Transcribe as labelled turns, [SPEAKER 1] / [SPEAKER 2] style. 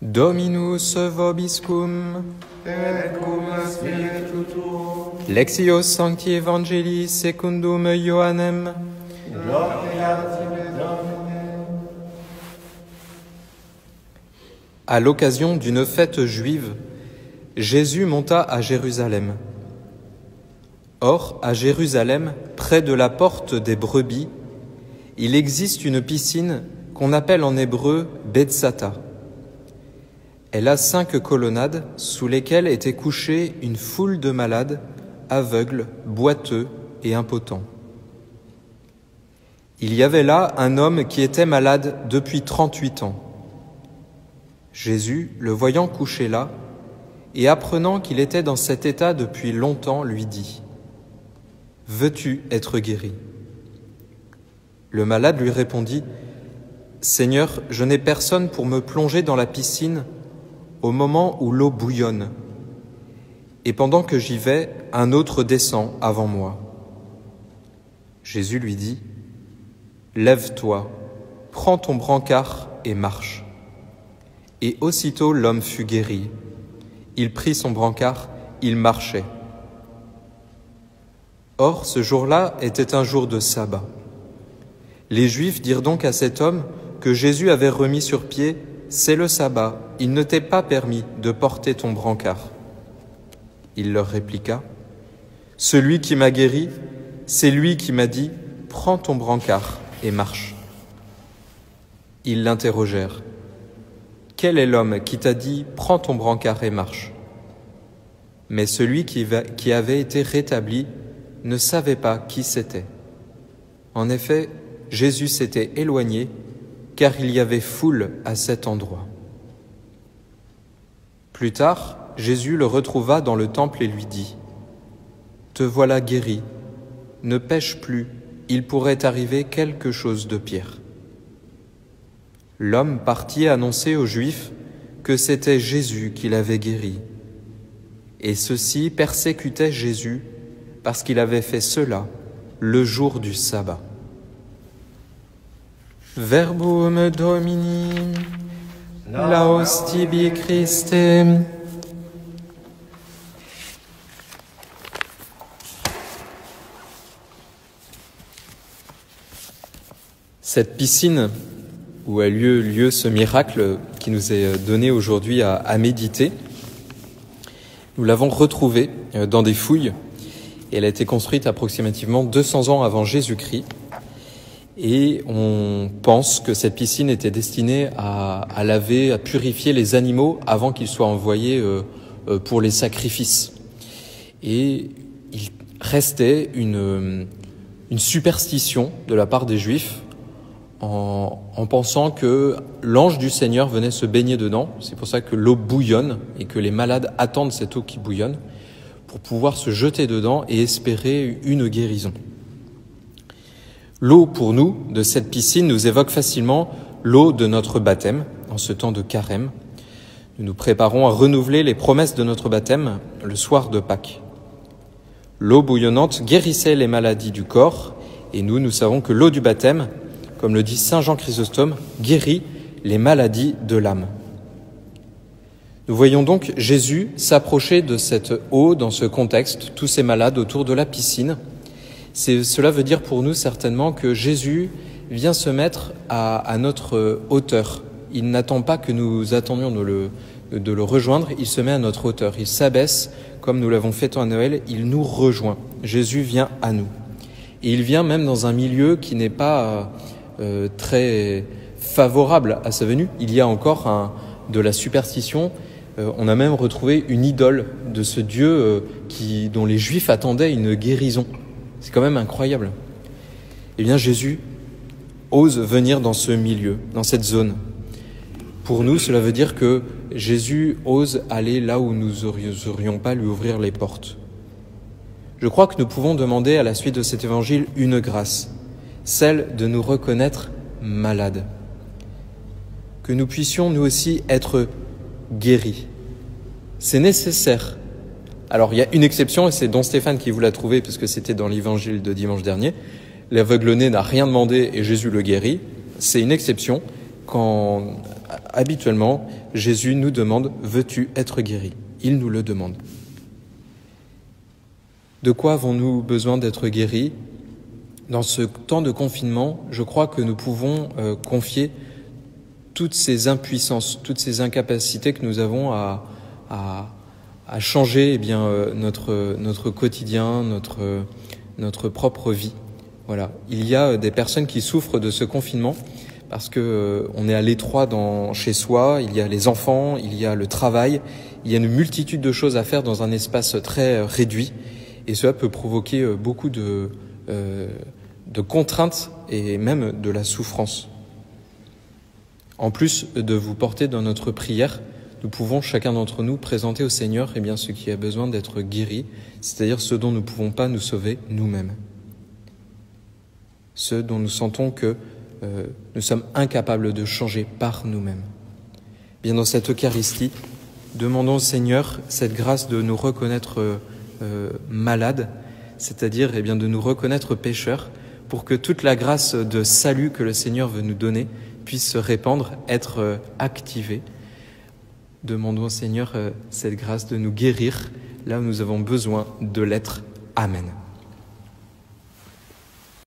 [SPEAKER 1] Dominus vobiscum,
[SPEAKER 2] et cum spiritu tuo,
[SPEAKER 1] Lectio Sancti Evangelii secundum Ioannem.
[SPEAKER 2] gloria tibi Domine.
[SPEAKER 1] À l'occasion d'une fête juive, Jésus monta à Jérusalem. Or, à Jérusalem, près de la porte des brebis, il existe une piscine qu'on appelle en hébreu Bethsata. Elle a 5 colonnades sous lesquelles était couchée une foule de malades, aveugles, boiteux et impotents. Il y avait là un homme qui était malade depuis 38 ans. Jésus, le voyant couché là, et apprenant qu'il était dans cet état depuis longtemps, lui dit : « Veux-tu être guéri ?» Le malade lui répondit : « Seigneur, je n'ai personne pour me plonger dans la piscine au moment où l'eau bouillonne. Et pendant que j'y vais, un autre descend avant moi. » Jésus lui dit : « Lève-toi, prends ton brancard et marche. » Et aussitôt l'homme fut guéri. Il prit son brancard, il marchait. Or, ce jour-là était un jour de sabbat. Les Juifs dirent donc à cet homme que Jésus avait remis sur pied : « C'est le sabbat, il ne t'est pas permis de porter ton brancard. » Il leur répliqua : « Celui qui m'a guéri, c'est lui qui m'a dit : prends ton brancard et marche. » Ils l'interrogèrent : « Quel est l'homme qui t'a dit : prends ton brancard et marche ?» Mais celui qui avait été rétabli ne savait pas qui c'était. En effet, Jésus s'était éloigné, car il y avait foule à cet endroit. Plus tard, Jésus le retrouva dans le temple et lui dit : « Te voilà guéri, ne pêche plus, il pourrait t'arriver quelque chose de pire. » L'homme partit annoncer aux Juifs que c'était Jésus qui l'avait guéri. Et ceux-ci persécutaient Jésus parce qu'il avait fait cela le jour du sabbat. Verbum Domini, laus tibi Christe. Cette piscine où a lieu ce miracle qui nous est donné aujourd'hui à méditer, nous l'avons retrouvée dans des fouilles et elle a été construite approximativement 200 ans avant Jésus-Christ. Et on pense que cette piscine était destinée à laver, à purifier les animaux avant qu'ils soient envoyés pour les sacrifices. Et il restait une superstition de la part des Juifs en pensant que l'ange du Seigneur venait se baigner dedans. C'est pour ça que l'eau bouillonne et que les malades attendent cette eau qui bouillonne pour pouvoir se jeter dedans et espérer une guérison. L'eau, pour nous, de cette piscine nous évoque facilement l'eau de notre baptême, en ce temps de carême. Nous nous préparons à renouveler les promesses de notre baptême le soir de Pâques. L'eau bouillonnante guérissait les maladies du corps, et nous savons que l'eau du baptême, comme le dit saint Jean Chrysostome, guérit les maladies de l'âme. Nous voyons donc Jésus s'approcher de cette eau dans ce contexte, tous ces malades autour de la piscine. Cela veut dire pour nous certainement que Jésus vient se mettre à notre hauteur. Il n'attend pas que nous attendions de le rejoindre, il se met à notre hauteur. Il s'abaisse, comme nous l'avons fait à Noël, il nous rejoint. Jésus vient à nous. Et il vient même dans un milieu qui n'est pas très favorable à sa venue. Il y a encore de la superstition. On a même retrouvé une idole de ce Dieu dont les Juifs attendaient une guérison. C'est quand même incroyable. Eh bien, Jésus ose venir dans ce milieu, dans cette zone. Pour nous, cela veut dire que Jésus ose aller là où nous n'oserions pas lui ouvrir les portes. Je crois que nous pouvons demander à la suite de cet évangile une grâce, celle de nous reconnaître malades. Que nous puissions nous aussi être guéris. C'est nécessaire. Alors, il y a une exception, et c'est Don Stéphane qui vous l'a trouvé, parce que c'était dans l'évangile de dimanche dernier. L'aveugle-né n'a rien demandé et Jésus le guérit. C'est une exception quand habituellement, Jésus nous demande « Veux-tu être guéri ?» Il nous le demande. De quoi avons-nous besoin d'être guéris ? Dans ce temps de confinement, je crois que nous pouvons confier toutes ces impuissances, toutes ces incapacités que nous avons à changer notre quotidien, notre propre vie. Voilà. Il y a des personnes qui souffrent de ce confinement parce que on est à l'étroit chez soi, il y a les enfants, il y a le travail, il y a une multitude de choses à faire dans un espace très réduit et cela peut provoquer beaucoup de contraintes et même de la souffrance. En plus de vous porter dans notre prière, nous pouvons chacun d'entre nous présenter au Seigneur ce qui a besoin d'être guéri, c'est-à-dire ce dont nous ne pouvons pas nous sauver nous-mêmes. Ce dont nous sentons que nous sommes incapables de changer par nous-mêmes. Bien dans cette Eucharistie, demandons au Seigneur cette grâce de nous reconnaître malades, c'est-à-dire de nous reconnaître pécheurs, pour que toute la grâce de salut que le Seigneur veut nous donner puisse se répandre, être activée. Demandons au Seigneur cette grâce de nous guérir là où nous avons besoin de l'être. Amen.